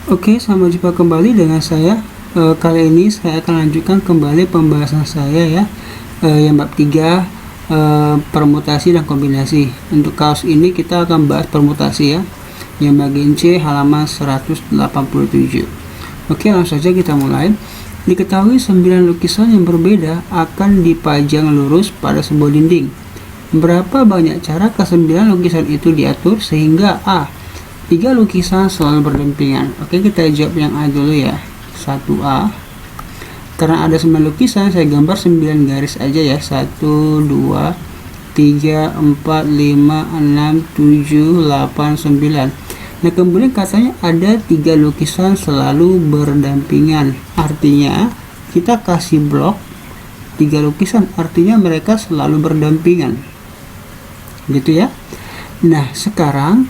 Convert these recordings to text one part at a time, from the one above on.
Oke, sampai jumpa kembali dengan saya. Kali ini saya akan lanjutkan kembali pembahasan saya ya, yang bab 3, permutasi dan kombinasi. Untuk kasus ini kita akan bahas permutasi ya, yang bagian C halaman 187. Oke, langsung saja kita mulai. Diketahui 9 lukisan yang berbeda akan dipajang lurus pada sebuah dinding. Berapa banyak cara ke-9 lukisan itu diatur sehingga A. 3 lukisan selalu berdampingan. Oke, kita jawab yang A dulu ya. 1A. Karena ada 9 lukisan, saya gambar 9 garis aja ya. 1, 2, 3, 4, 5, 6, 7, 8, 9. Nah, kemudian katanya ada 3 lukisan selalu berdampingan. Artinya, kita kasih blok 3 lukisan, artinya mereka selalu berdampingan. Gitu ya. Nah, sekarang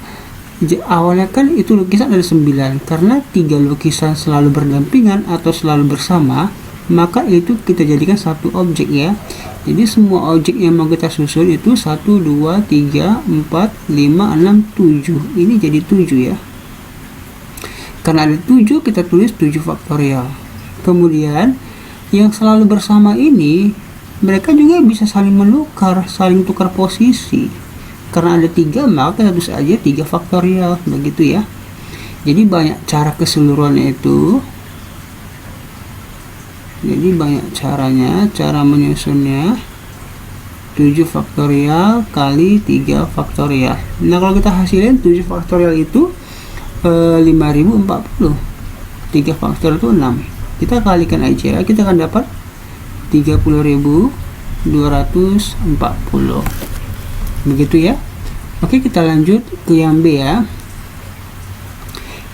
awalnya kan itu lukisan ada 9, karena 3 lukisan selalu berdampingan atau selalu bersama, maka itu kita jadikan satu objek ya. Jadi semua objek yang mau kita susun itu 1, 2, 3, 4, 5, 6, 7. Ini jadi 7 ya. Karena ada 7, kita tulis 7 faktorial. Kemudian yang selalu bersama ini, mereka juga bisa saling menukar, saling tukar posisi. Karena ada 3, maka kita tulis aja 3 faktorial, begitu ya. Jadi banyak cara keseluruhannya itu. Jadi banyak caranya, cara menyusunnya 7 faktorial kali 3 faktorial. Nah, kalau kita hasilin 7 faktorial itu 5040. 3 faktorial itu 6. Kita kalikan aja, kita akan dapat 30.240. Begitu ya. Oke, kita lanjut ke yang B ya.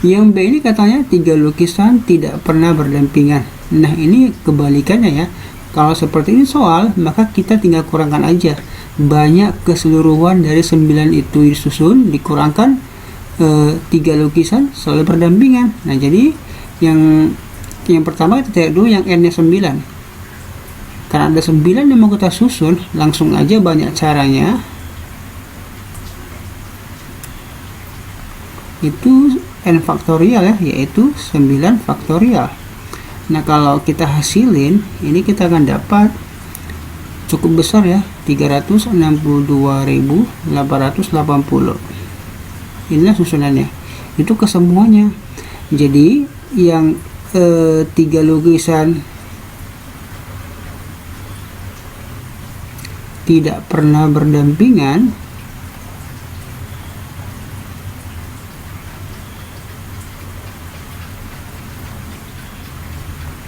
Yang B ini katanya 3 lukisan tidak pernah berdampingan. Nah, ini kebalikannya ya. Kalau seperti ini soal, maka kita tinggal kurangkan aja. Banyak keseluruhan dari 9 itu disusun, dikurangkan 3 lukisan selalu berdampingan. Nah, jadi yang pertama kita lihat dulu yang N-nya 9. Karena ada 9 yang mau kita susun, langsung aja banyak caranya. Itu n faktorial ya, yaitu 9 faktorial. Nah, kalau kita hasilin, ini kita akan dapat cukup besar ya, 362.880. Inilah susunannya. Itu ke semuanya. Jadi yang 3 lukisan tidak pernah berdampingan,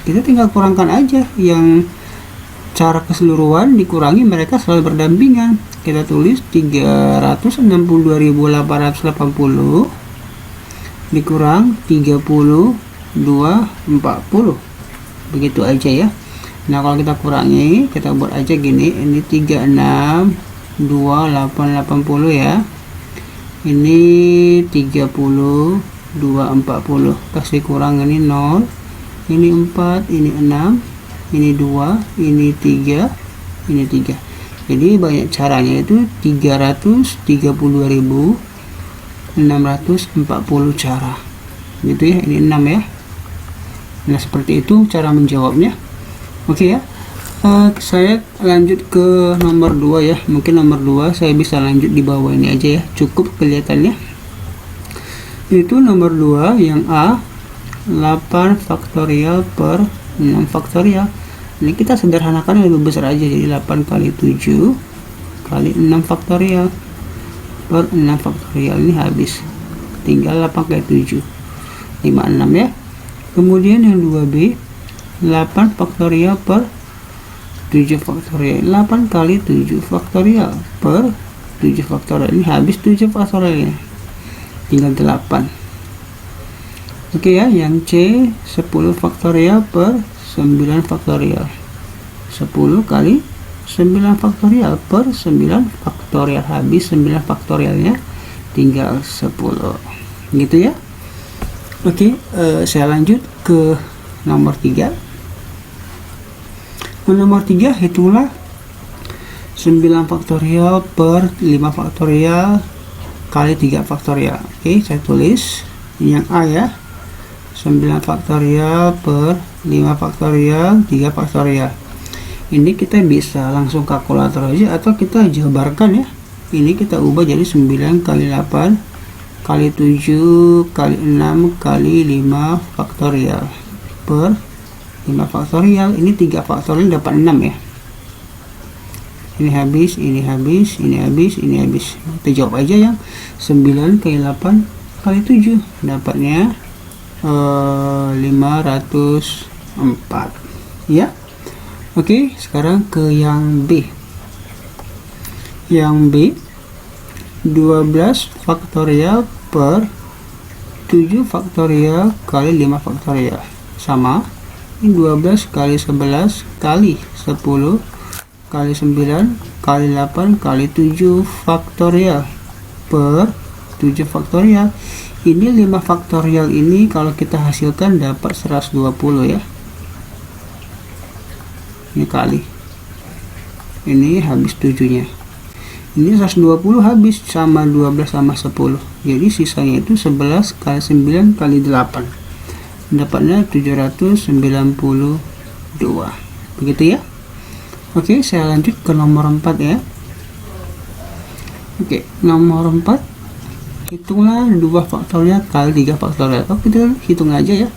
kita tinggal kurangkan aja yang cara keseluruhan dikurangi mereka selalu berdampingan. Kita tulis 362.880 dikurang 30.240. Begitu aja ya. Nah, kalau kita kurangi, kita buat aja gini, ini 36.2880 ya. Ini 30.240. Kasih kurang ini 0. Ini 4, ini 6, ini 2, ini 3, ini 3. Jadi banyak caranya, itu 332.640 cara. Gitu ya, ini 6 ya. Nah, seperti itu cara menjawabnya. Oke ya. Saya lanjut ke nomor 2 ya. Mungkin nomor 2 saya bisa lanjut di bawah ini aja ya. Cukup kelihatannya. Itu nomor 2 yang A. 8 faktorial per 6 faktorial. Ini kita sederhanakan lebih besar aja, jadi 8 kali 7 kali 6 faktorial per 6 faktorial. Ini habis, tinggal 8 kali 7, 56 ya. Kemudian yang 2B, 8 faktorial per 7 faktorial. 8 kali 7 faktorial per 7 faktorial. Ini habis 7 faktorialnya, tinggal 8. Oke ya, yang C 10 faktorial per 9 faktorial. 10 kali 9 faktorial per 9 faktorial. Habis 9 faktorialnya, tinggal 10. Gitu ya. Oke, saya lanjut ke nomor 3. Nomor 3, hitunglah 9 faktorial per 5 faktorial kali 3 faktorial. Oke, saya tulis yang A ya. 9 faktorial per 5 faktorial 3 faktorial. Ini kita bisa langsung kalkulator aja atau kita jabarkan ya. Ini kita ubah jadi 9 kali 8 kali 7 kali 6 kali 5 faktorial per 5 faktorial. Ini 3 faktorial dapat 6 ya. Ini habis, ini habis, ini habis, ini habis. Kita jawab aja yang 9 kali 8 kali 7 dapatnya 504 ya. Oke, sekarang ke yang B. Yang B 12 faktorial per 7 faktorial kali 5 faktorial sama ini 12 kali 11 kali 10 kali 9 kali 8 kali 7 faktorial per 7 faktorial. Ini 5 faktorial ini kalau kita hasilkan dapat 120 ya. Ini kali ini habis 7 nya, ini 120 habis sama 12 sama 10, jadi sisanya itu 11 kali 9 kali 8 dapatnya 792 begitu ya. Oke, saya lanjut ke nomor 4 ya. Oke, nomor 4 hitunglah 2 faktorial kali 3 faktorial. Kita hitung aja ya.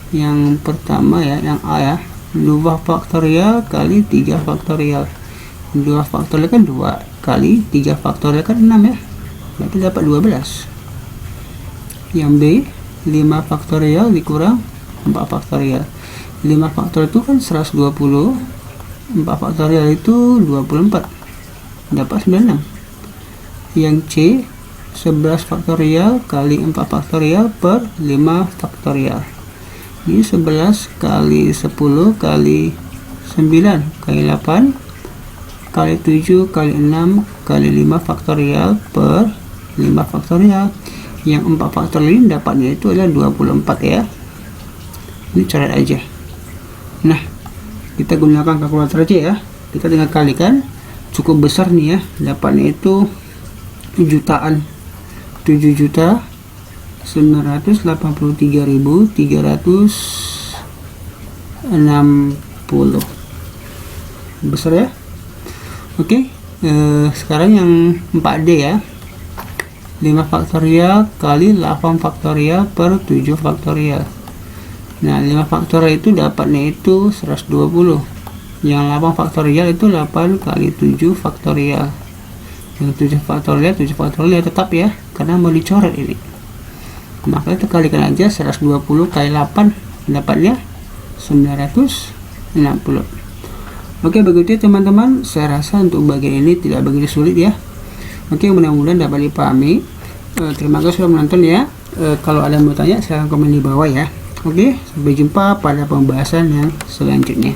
Yang pertama ya, yang A ya, 2 faktorial kali 3 faktorial. 2 faktorial kan 2 kali 3 faktorial kan 6 ya, berarti dapat 12. Yang B 5 faktorial dikurang 4 faktorial. 5 faktorial itu kan 120, 4 faktorial itu 24, dapat 96. Yang C 11 faktorial kali 4 faktorial per 5 faktorial. Ini 11 kali 10 kali 9 kali 8 kali 7 kali 6 kali 5 faktorial per 5 faktorial. Yang 4 faktorial ini dapatnya itu adalah 24 ya. Ini coret aja. Nah, kita gunakan kalkulator aja ya. Kita tinggal kalikan, cukup besar nih ya, dapatnya itu jutaan, 7.983.360 besar ya. Oke, sekarang yang 4D ya, 5 faktorial kali 8 faktorial per 7 faktorial. Nah, 5 faktorial itu dapatnya itu 120. Yang 8 faktorial itu 8 kali 7 faktorial. Yang 7 faktorial tetap ya, karena mau dicoret ini. Maka kita kalikan aja 120 kali 8 dapatnya 960. Oke, begitu ya teman-teman. Saya rasa untuk bagian ini tidak begitu sulit ya. Oke, mudah-mudahan dapat dipahami. Terima kasih sudah menonton ya. Kalau ada yang mau tanya silahkan komen di bawah ya. Oke, sampai jumpa pada pembahasan yang selanjutnya.